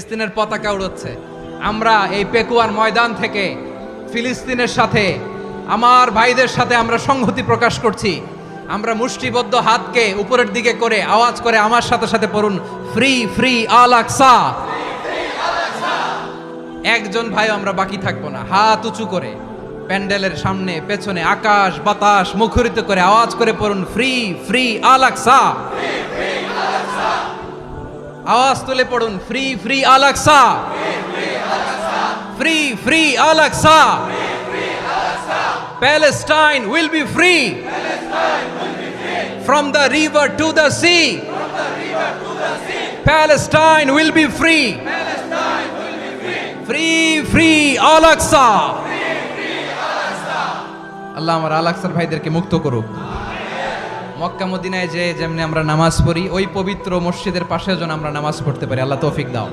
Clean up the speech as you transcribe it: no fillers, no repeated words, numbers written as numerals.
ফিলিস্তিনের পতাকা উড়ছে। আমরা এই পেকুয়ার ময়দান থেকে ফিলিস্তিনের সাথে, আমার ভাইদের সাথে আমরা সংহতি প্রকাশ করছি। আমরা মুষ্টিবদ্ধ হাতকে উপরের দিকে করে আওয়াজ করে আমার সাথে সাথে পড়ুন, ফ্রি ফ্রি আল আকসা। একজন ভাই আমরা বাকি থাকবো না। হাত উঁচু করে প্যান্ডেলের সামনে পেছনে আকাশ বাতাস মুখরিত করে আওয়াজ করে পড়ুন, ফ্রি ফ্রি আল আকসা। আওয়াজ তুলে পড়ুন, free free Al Aqsa, free free Al Aqsa. Palestine will be free from the river to the sea. Palestine will be free. Free free Al Aqsa. আল্লাহ আমার আল আকসার ভাইদেরকে মুক্ত করুক। মক্কা মদিনায় যে যেমনি আমরা নামাজ পড়ি, ওই পবিত্র মসজিদের পাশে যেন আমরা নামাজ পড়তে পারি। আল্লাহ তৌফিক দাও।